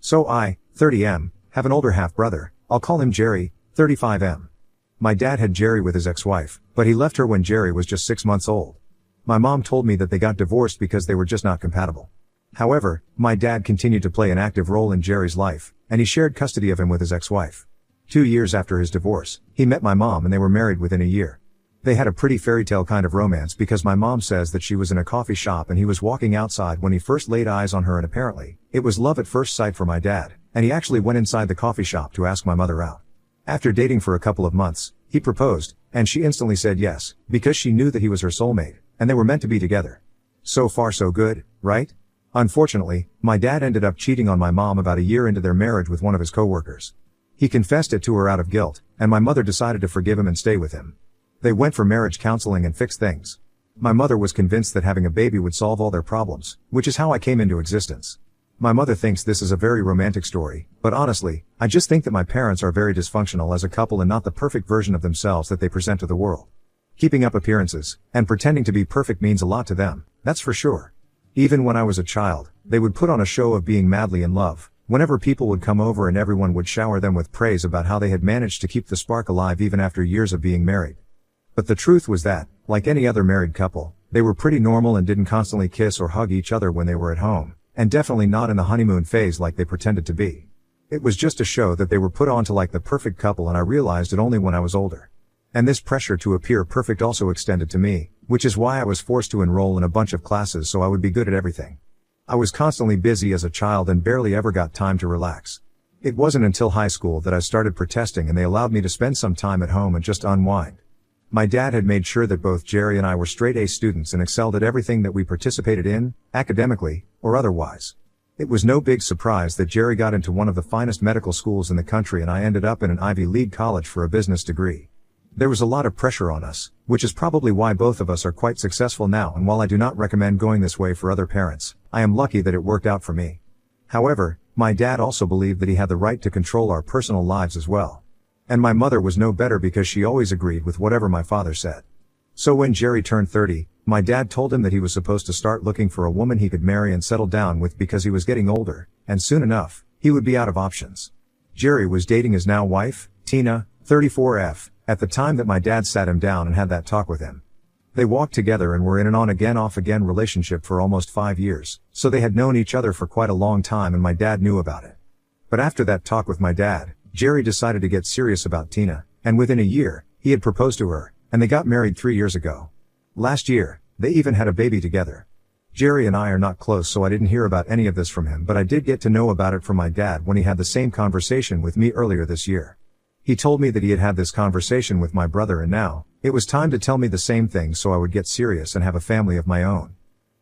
So I, 30M, have an older half-brother, I'll call him Jerry, 35M. My dad had Jerry with his ex-wife, but he left her when Jerry was just 6 months old. My mom told me that they got divorced because they were just not compatible. However, my dad continued to play an active role in Jerry's life, and he shared custody of him with his ex-wife. 2 years after his divorce, he met my mom and they were married within a year. They had a pretty fairy tale kind of romance because my mom says that she was in a coffee shop and he was walking outside when he first laid eyes on her, and apparently, it was love at first sight for my dad, and he actually went inside the coffee shop to ask my mother out. After dating for a couple of months, he proposed, and she instantly said yes, because she knew that he was her soulmate, and they were meant to be together. So far so good, right? Unfortunately, my dad ended up cheating on my mom about a year into their marriage with one of his coworkers. He confessed it to her out of guilt, and my mother decided to forgive him and stay with him. They went for marriage counseling and fixed things. My mother was convinced that having a baby would solve all their problems, which is how I came into existence. My mother thinks this is a very romantic story, but honestly, I just think that my parents are very dysfunctional as a couple and not the perfect version of themselves that they present to the world. Keeping up appearances, and pretending to be perfect means a lot to them, that's for sure. Even when I was a child, they would put on a show of being madly in love, whenever people would come over and everyone would shower them with praise about how they had managed to keep the spark alive even after years of being married. But the truth was that, like any other married couple, they were pretty normal and didn't constantly kiss or hug each other when they were at home, and definitely not in the honeymoon phase like they pretended to be. It was just a show that they were put on to like the perfect couple, and I realized it only when I was older. And this pressure to appear perfect also extended to me, which is why I was forced to enroll in a bunch of classes so I would be good at everything. I was constantly busy as a child and barely ever got time to relax. It wasn't until high school that I started protesting and they allowed me to spend some time at home and just unwind. My dad had made sure that both Jerry and I were straight A students and excelled at everything that we participated in, academically, or otherwise. It was no big surprise that Jerry got into one of the finest medical schools in the country and I ended up in an Ivy League college for a business degree. There was a lot of pressure on us, which is probably why both of us are quite successful now, and while I do not recommend going this way for other parents, I am lucky that it worked out for me. However, my dad also believed that he had the right to control our personal lives as well. And my mother was no better because she always agreed with whatever my father said. So when Jerry turned 30, my dad told him that he was supposed to start looking for a woman he could marry and settle down with because he was getting older, and soon enough, he would be out of options. Jerry was dating his now wife, Tina, 34F, at the time that my dad sat him down and had that talk with him. They walked together and were in an on-again off-again relationship for almost 5 years, so they had known each other for quite a long time and my dad knew about it. But after that talk with my dad, Jerry decided to get serious about Tina, and within a year, he had proposed to her, and they got married 3 years ago. Last year, they even had a baby together. Jerry and I are not close, so I didn't hear about any of this from him, but I did get to know about it from my dad when he had the same conversation with me earlier this year. He told me that he had had this conversation with my brother and now, it was time to tell me the same thing so I would get serious and have a family of my own.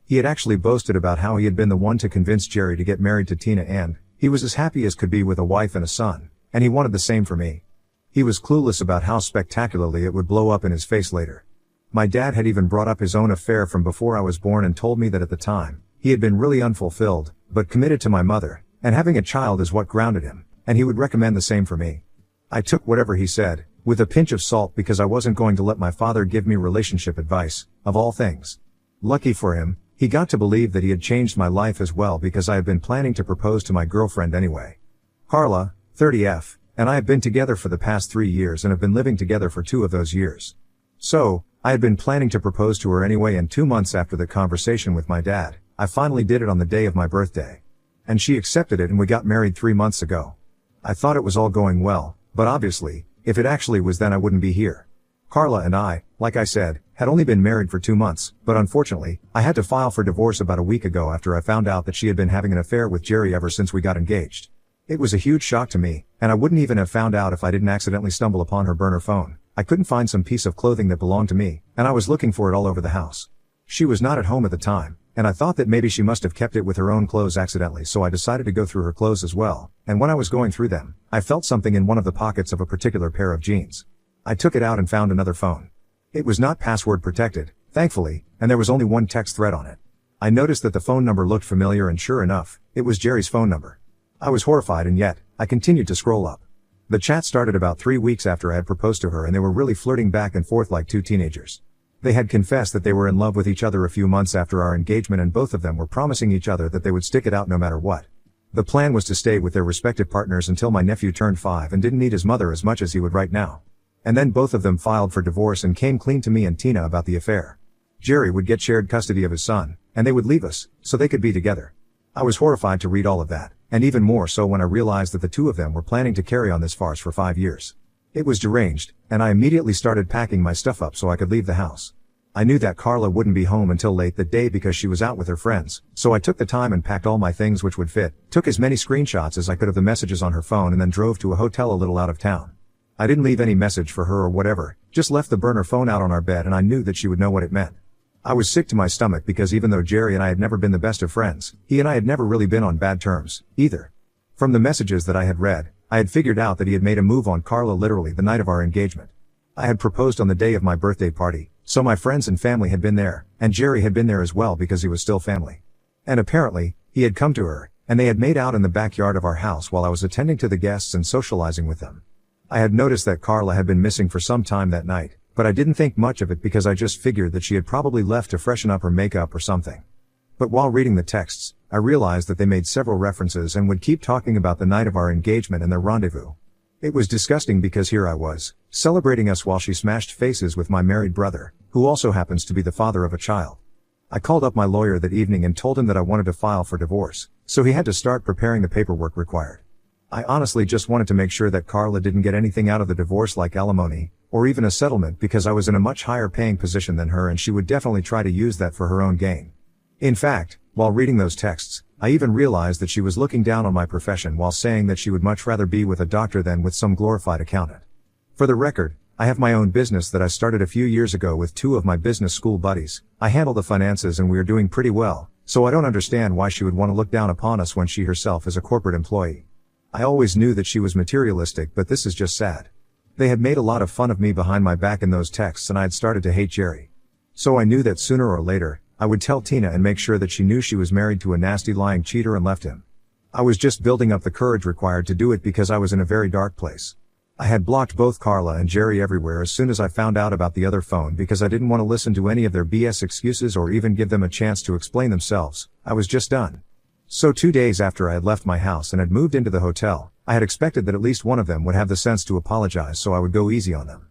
He had actually boasted about how he had been the one to convince Jerry to get married to Tina and he was as happy as could be with a wife and a son, and he wanted the same for me. He was clueless about how spectacularly it would blow up in his face later. My dad had even brought up his own affair from before I was born and told me that at the time, he had been really unfulfilled, but committed to my mother, and having a child is what grounded him, and he would recommend the same for me. I took whatever he said, with a pinch of salt because I wasn't going to let my father give me relationship advice, of all things. Lucky for him, he got to believe that he had changed my life as well because I had been planning to propose to my girlfriend anyway. Carla, 30F, and I have been together for the past 3 years and have been living together for 2 of those years. So, I had been planning to propose to her anyway, and 2 months after the conversation with my dad, I finally did it on the day of my birthday. And she accepted it and we got married 3 months ago. I thought it was all going well, but obviously, if it actually was then I wouldn't be here. Carla and I, like I said, had only been married for 2 months, but unfortunately, I had to file for divorce about a week ago after I found out that she had been having an affair with Jerry ever since we got engaged. It was a huge shock to me, and I wouldn't even have found out if I didn't accidentally stumble upon her burner phone. I couldn't find some piece of clothing that belonged to me, and I was looking for it all over the house. She was not at home at the time, and I thought that maybe she must have kept it with her own clothes accidentally, so I decided to go through her clothes as well, and when I was going through them, I felt something in one of the pockets of a particular pair of jeans. I took it out and found another phone. It was not password protected, thankfully, and there was only one text thread on it. I noticed that the phone number looked familiar and sure enough, it was Jerry's phone number. I was horrified and yet, I continued to scroll up. The chat started about 3 weeks after I had proposed to her and they were really flirting back and forth like 2 teenagers. They had confessed that they were in love with each other a few months after our engagement and both of them were promising each other that they would stick it out no matter what. The plan was to stay with their respective partners until my nephew turned 5 and didn't need his mother as much as he would right now. And then both of them filed for divorce and came clean to me and Tina about the affair. Jerry would get shared custody of his son, and they would leave us, so they could be together. I was horrified to read all of that, and even more so when I realized that the two of them were planning to carry on this farce for 5 years. It was deranged, and I immediately started packing my stuff up so I could leave the house. I knew that Carla wouldn't be home until late that day because she was out with her friends, so I took the time and packed all my things which would fit, took as many screenshots as I could of the messages on her phone and then drove to a hotel a little out of town. I didn't leave any message for her or whatever, just left the burner phone out on our bed and I knew that she would know what it meant. I was sick to my stomach because even though Jerry and I had never been the best of friends, he and I had never really been on bad terms, either. From the messages that I had read, I had figured out that he had made a move on Carla literally the night of our engagement. I had proposed on the day of my birthday party, so my friends and family had been there, and Jerry had been there as well because he was still family. And apparently, he had come to her, and they had made out in the backyard of our house while I was attending to the guests and socializing with them. I had noticed that Carla had been missing for some time that night, but I didn't think much of it because I just figured that she had probably left to freshen up her makeup or something. But while reading the texts, I realized that they made several references and would keep talking about the night of our engagement and their rendezvous. It was disgusting because here I was, celebrating us while she smashed faces with my married brother, who also happens to be the father of a child. I called up my lawyer that evening and told him that I wanted to file for divorce, so he had to start preparing the paperwork required. I honestly just wanted to make sure that Carla didn't get anything out of the divorce like alimony, or even a settlement because I was in a much higher paying position than her and she would definitely try to use that for her own gain. In fact, while reading those texts, I even realized that she was looking down on my profession while saying that she would much rather be with a doctor than with some glorified accountant. For the record, I have my own business that I started a few years ago with 2 of my business school buddies. I handle the finances and we are doing pretty well, so I don't understand why she would want to look down upon us when she herself is a corporate employee. I always knew that she was materialistic, but this is just sad. They had made a lot of fun of me behind my back in those texts and I had started to hate Jerry. So I knew that sooner or later, I would tell Tina and make sure that she knew she was married to a nasty lying cheater and left him. I was just building up the courage required to do it because I was in a very dark place. I had blocked both Carla and Jerry everywhere as soon as I found out about the other phone because I didn't want to listen to any of their BS excuses or even give them a chance to explain themselves. I was just done. So 2 days after I had left my house and had moved into the hotel, I had expected that at least one of them would have the sense to apologize so I would go easy on them.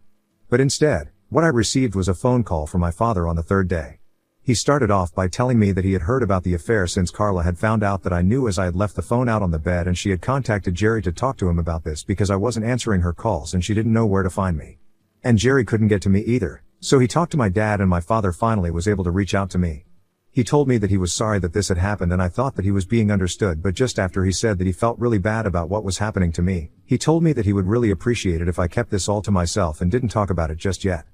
But instead, what I received was a phone call from my father on the 3rd day. He started off by telling me that he had heard about the affair since Carla had found out that I knew as I had left the phone out on the bed and she had contacted Jerry to talk to him about this because I wasn't answering her calls and she didn't know where to find me. And Jerry couldn't get to me either, so he talked to my dad and my father finally was able to reach out to me. He told me that he was sorry that this had happened and I thought that he was being understood, but just after he said that he felt really bad about what was happening to me, he told me that he would really appreciate it if I kept this all to myself and didn't talk about it just yet.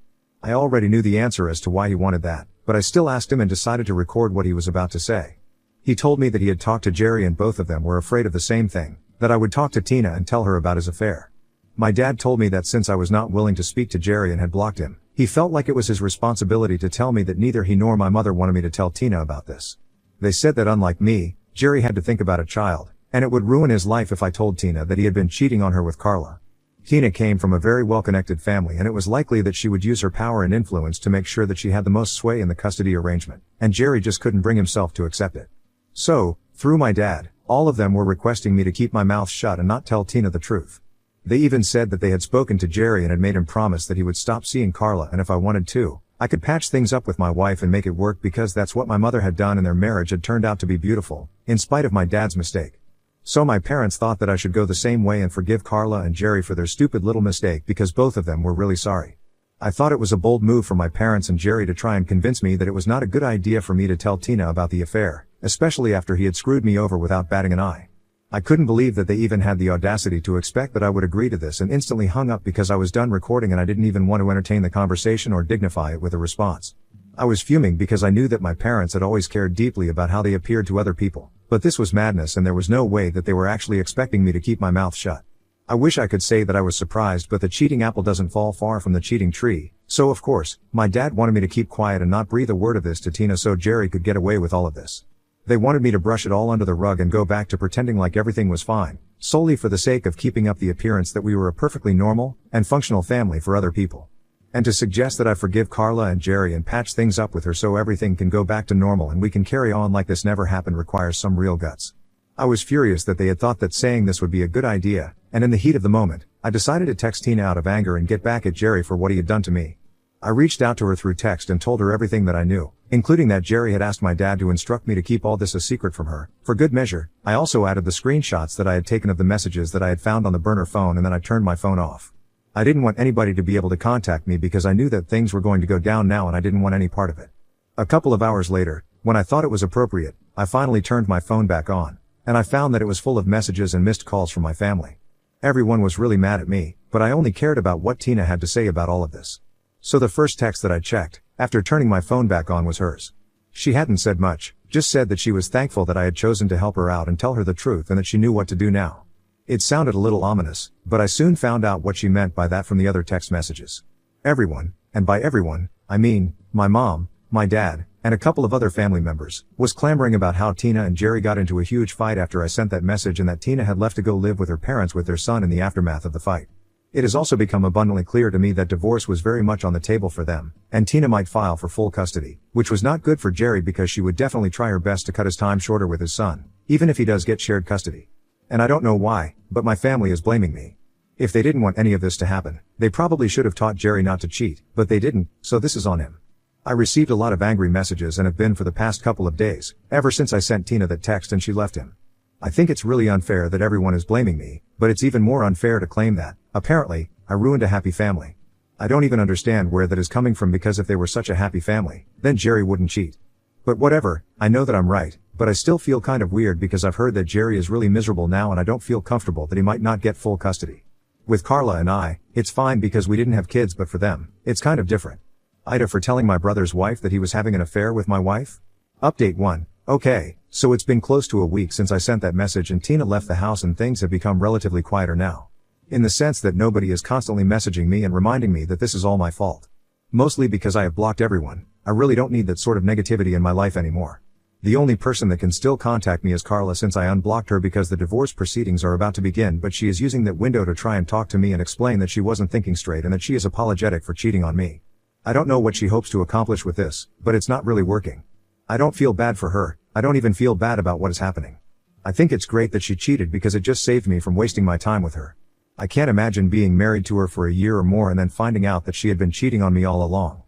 I already knew the answer as to why he wanted that, but I still asked him and decided to record what he was about to say. He told me that he had talked to Jerry and both of them were afraid of the same thing, that I would talk to Tina and tell her about his affair. My dad told me that since I was not willing to speak to Jerry and had blocked him, he felt like it was his responsibility to tell me that neither he nor my mother wanted me to tell Tina about this. They said that unlike me, Jerry had to think about a child, and it would ruin his life if I told Tina that he had been cheating on her with Carla. Tina came from a very well-connected family and it was likely that she would use her power and influence to make sure that she had the most sway in the custody arrangement, and Jerry just couldn't bring himself to accept it. So, through my dad, all of them were requesting me to keep my mouth shut and not tell Tina the truth. They even said that they had spoken to Jerry and had made him promise that he would stop seeing Carla and if I wanted to, I could patch things up with my wife and make it work because that's what my mother had done and their marriage had turned out to be beautiful, in spite of my dad's mistake. So my parents thought that I should go the same way and forgive Carla and Jerry for their stupid little mistake because both of them were really sorry. I thought it was a bold move from my parents and Jerry to try and convince me that it was not a good idea for me to tell Tina about the affair, especially after he had screwed me over without batting an eye. I couldn't believe that they even had the audacity to expect that I would agree to this and instantly hung up because I was done recording and I didn't even want to entertain the conversation or dignify it with a response. I was fuming because I knew that my parents had always cared deeply about how they appeared to other people, but this was madness and there was no way that they were actually expecting me to keep my mouth shut. I wish I could say that I was surprised, but the cheating apple doesn't fall far from the cheating tree, so of course, my dad wanted me to keep quiet and not breathe a word of this to Tina so Jerry could get away with all of this. They wanted me to brush it all under the rug and go back to pretending like everything was fine, solely for the sake of keeping up the appearance that we were a perfectly normal and functional family for other people. And to suggest that I forgive Carla and Jerry and patch things up with her so everything can go back to normal and we can carry on like this never happened requires some real guts. I was furious that they had thought that saying this would be a good idea, and in the heat of the moment, I decided to text Tina out of anger and get back at Jerry for what he had done to me. I reached out to her through text and told her everything that I knew, including that Jerry had asked my dad to instruct me to keep all this a secret from her. For good measure, I also added the screenshots that I had taken of the messages that I had found on the burner phone, and then I turned my phone off. I didn't want anybody to be able to contact me because I knew that things were going to go down now and I didn't want any part of it. A couple of hours later, when I thought it was appropriate, I finally turned my phone back on, and I found that it was full of messages and missed calls from my family. Everyone was really mad at me, but I only cared about what Tina had to say about all of this. So the first text that I checked, after turning my phone back on, was hers. She hadn't said much, just said that she was thankful that I had chosen to help her out and tell her the truth and that she knew what to do now. It sounded a little ominous, but I soon found out what she meant by that from the other text messages. Everyone, and by everyone, I mean, my mom, my dad, and a couple of other family members, was clamoring about how Tina and Jerry got into a huge fight after I sent that message and that Tina had left to go live with her parents with their son in the aftermath of the fight. It has also become abundantly clear to me that divorce was very much on the table for them, and Tina might file for full custody, which was not good for Jerry because she would definitely try her best to cut his time shorter with his son, even if he does get shared custody. And I don't know why, but my family is blaming me. If they didn't want any of this to happen, they probably should have taught Jerry not to cheat, but they didn't, so this is on him. I received a lot of angry messages and have been for the past couple of days, ever since I sent Tina that text and she left him. I think it's really unfair that everyone is blaming me, but it's even more unfair to claim that, apparently, I ruined a happy family. I don't even understand where that is coming from because if they were such a happy family, then Jerry wouldn't cheat. But whatever, I know that I'm right, but I still feel kind of weird because I've heard that Jerry is really miserable now and I don't feel comfortable that he might not get full custody. With Carla and I, it's fine because we didn't have kids, but for them, it's kind of different. Ida for telling my brother's wife that he was having an affair with my wife? Update 1. Okay, so it's been close to a week since I sent that message and Tina left the house and things have become relatively quieter now. In the sense that nobody is constantly messaging me and reminding me that this is all my fault. Mostly because I have blocked everyone. I really don't need that sort of negativity in my life anymore. The only person that can still contact me is Carla since I unblocked her because the divorce proceedings are about to begin, but she is using that window to try and talk to me and explain that she wasn't thinking straight and that she is apologetic for cheating on me. I don't know what she hopes to accomplish with this, but it's not really working. I don't feel bad for her, I don't even feel bad about what is happening. I think it's great that she cheated because it just saved me from wasting my time with her. I can't imagine being married to her for a year or more and then finding out that she had been cheating on me all along.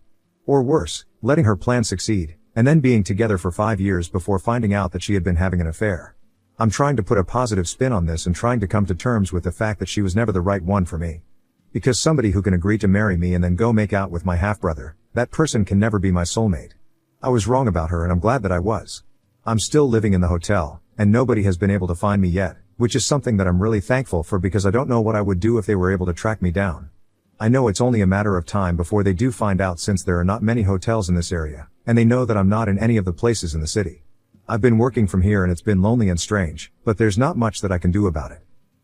Or worse, letting her plan succeed, and then being together for 5 years before finding out that she had been having an affair. I'm trying to put a positive spin on this and trying to come to terms with the fact that she was never the right one for me. Because somebody who can agree to marry me and then go make out with my half-brother, that person can never be my soulmate. I was wrong about her and I'm glad that I was. I'm still living in the hotel, and nobody has been able to find me yet, which is something that I'm really thankful for because I don't know what I would do if they were able to track me down. I know it's only a matter of time before they do find out since there are not many hotels in this area, and they know that I'm not in any of the places in the city. I've been working from here and it's been lonely and strange, but there's not much that I can do about it.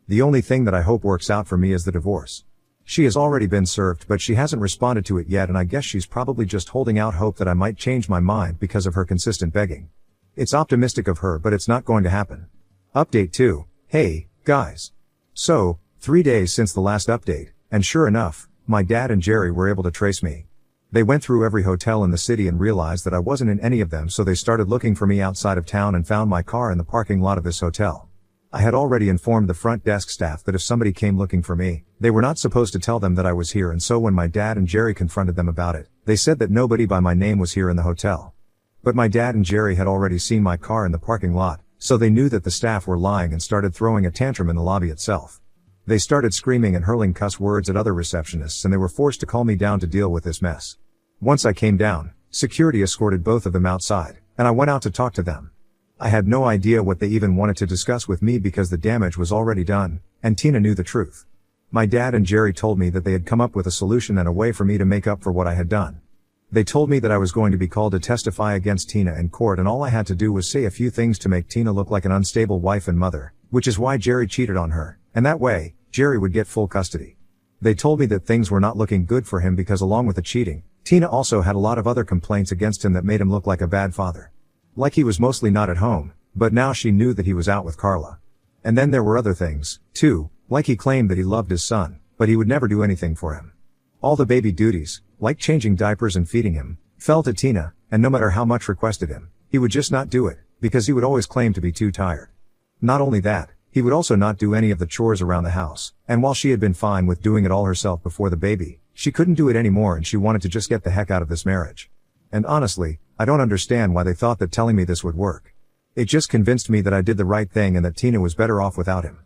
The only thing that I hope works out for me is the divorce. She has already been served but she hasn't responded to it yet and I guess she's probably just holding out hope that I might change my mind because of her consistent begging. It's optimistic of her but it's not going to happen. Update 2. Hey, guys. So, 3 days since the last update, and sure enough, my dad and Jerry were able to trace me. They went through every hotel in the city and realized that I wasn't in any of them, so they started looking for me outside of town and found my car in the parking lot of this hotel. I had already informed the front desk staff that if somebody came looking for me, they were not supposed to tell them that I was here, and so when my dad and Jerry confronted them about it, they said that nobody by my name was here in the hotel. But my dad and Jerry had already seen my car in the parking lot, so they knew that the staff were lying and started throwing a tantrum in the lobby itself. They started screaming and hurling cuss words at other receptionists and they were forced to call me down to deal with this mess. Once I came down, security escorted both of them outside, and I went out to talk to them. I had no idea what they even wanted to discuss with me because the damage was already done, and Tina knew the truth. My dad and Jerry told me that they had come up with a solution and a way for me to make up for what I had done. They told me that I was going to be called to testify against Tina in court and all I had to do was say a few things to make Tina look like an unstable wife and mother, which is why Jerry cheated on her, and that way, Jerry would get full custody. They told me that things were not looking good for him because along with the cheating, Tina also had a lot of other complaints against him that made him look like a bad father. Like he was mostly not at home, but now she knew that he was out with Carla. And then there were other things, too, like he claimed that he loved his son, but he would never do anything for him. All the baby duties, like changing diapers and feeding him, fell to Tina, and no matter how much requested him, he would just not do it, because he would always claim to be too tired. Not only that, he would also not do any of the chores around the house, and while she had been fine with doing it all herself before the baby, she couldn't do it anymore and she wanted to just get the heck out of this marriage. And honestly, I don't understand why they thought that telling me this would work. It just convinced me that I did the right thing and that Tina was better off without him.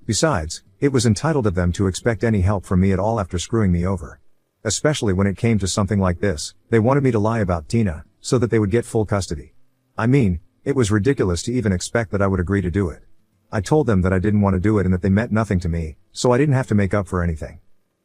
Besides, it was entitled of them to expect any help from me at all after screwing me over. Especially when it came to something like this, they wanted me to lie about Tina, so that they would get full custody. I mean, it was ridiculous to even expect that I would agree to do it. I told them that I didn't want to do it and that they meant nothing to me, so I didn't have to make up for anything.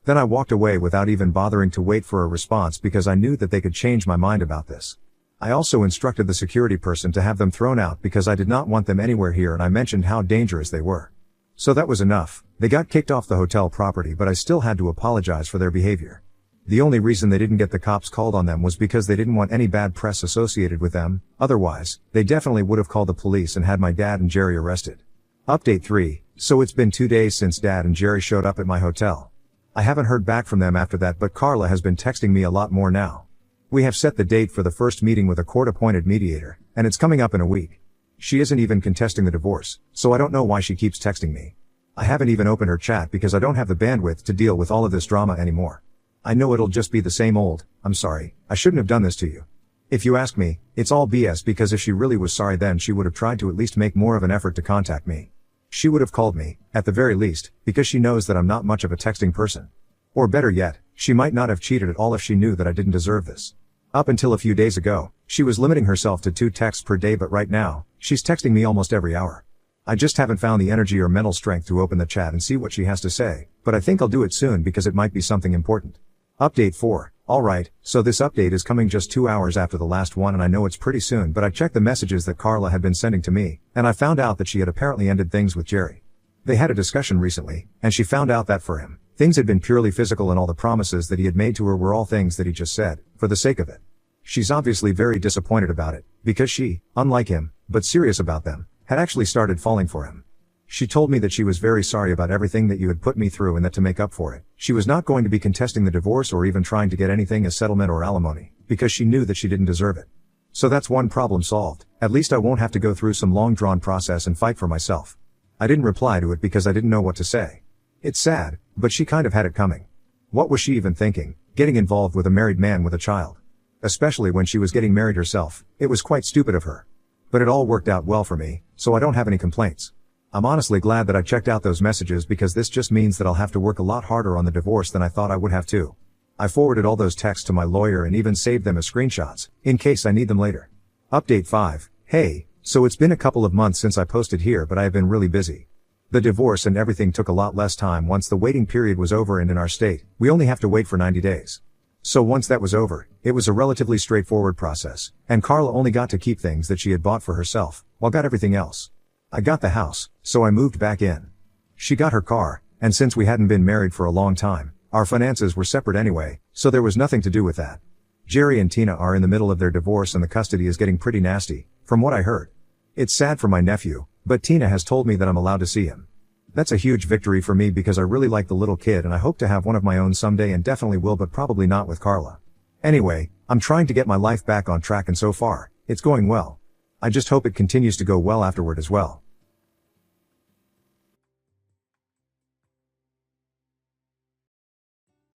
Then I walked away without even bothering to wait for a response because I knew that they could change my mind about this. I also instructed the security person to have them thrown out because I did not want them anywhere here and I mentioned how dangerous they were. So that was enough. They got kicked off the hotel property but I still had to apologize for their behavior. The only reason they didn't get the cops called on them was because they didn't want any bad press associated with them, otherwise, they definitely would have called the police and had my dad and Jerry arrested. Update 3. So it's been 2 days since Dad and Jerry showed up at my hotel. I haven't heard back from them after that but Carla has been texting me a lot more now. We have set the date for the first meeting with a court-appointed mediator, and it's coming up in a week. She isn't even contesting the divorce, so I don't know why she keeps texting me. I haven't even opened her chat because I don't have the bandwidth to deal with all of this drama anymore. I know it'll just be the same old, I'm sorry, I shouldn't have done this to you. If you ask me, it's all BS because if she really was sorry then she would have tried to at least make more of an effort to contact me. She would have called me, at the very least, because she knows that I'm not much of a texting person. Or better yet, she might not have cheated at all if she knew that I didn't deserve this. Up until a few days ago, she was limiting herself to 2 texts per day but right now, she's texting me almost every hour. I just haven't found the energy or mental strength to open the chat and see what she has to say, but I think I'll do it soon because it might be something important. Update 4. Alright, so this update is coming just 2 hours after the last one and I know it's pretty soon but I checked the messages that Carla had been sending to me, and I found out that she had apparently ended things with Jerry. They had a discussion recently, and she found out that for him, things had been purely physical and all the promises that he had made to her were all things that he just said, for the sake of it. She's obviously very disappointed about it, because she, unlike him, but serious about them, had actually started falling for him. She told me that she was very sorry about everything that you had put me through and that to make up for it, she was not going to be contesting the divorce or even trying to get anything as settlement or alimony, because she knew that she didn't deserve it. So that's one problem solved, at least I won't have to go through some long-drawn process and fight for myself. I didn't reply to it because I didn't know what to say. It's sad, but she kind of had it coming. What was she even thinking, getting involved with a married man with a child? Especially when she was getting married herself, it was quite stupid of her. But it all worked out well for me, so I don't have any complaints. I'm honestly glad that I checked out those messages because this just means that I'll have to work a lot harder on the divorce than I thought I would have to. I forwarded all those texts to my lawyer and even saved them as screenshots, in case I need them later. Update 5. Hey, so it's been a couple of months since I posted here but I have been really busy. The divorce and everything took a lot less time once the waiting period was over and in our state, we only have to wait for 90 days. So once that was over, it was a relatively straightforward process, and Carla only got to keep things that she had bought for herself, while got everything else. I got the house, so I moved back in. She got her car, and since we hadn't been married for a long time, our finances were separate anyway, so there was nothing to do with that. Jerry and Tina are in the middle of their divorce and the custody is getting pretty nasty, from what I heard. It's sad for my nephew, but Tina has told me that I'm allowed to see him. That's a huge victory for me because I really like the little kid and I hope to have one of my own someday and definitely will but probably not with Carla. Anyway, I'm trying to get my life back on track and so far, it's going well. I just hope it continues to go well afterward as well.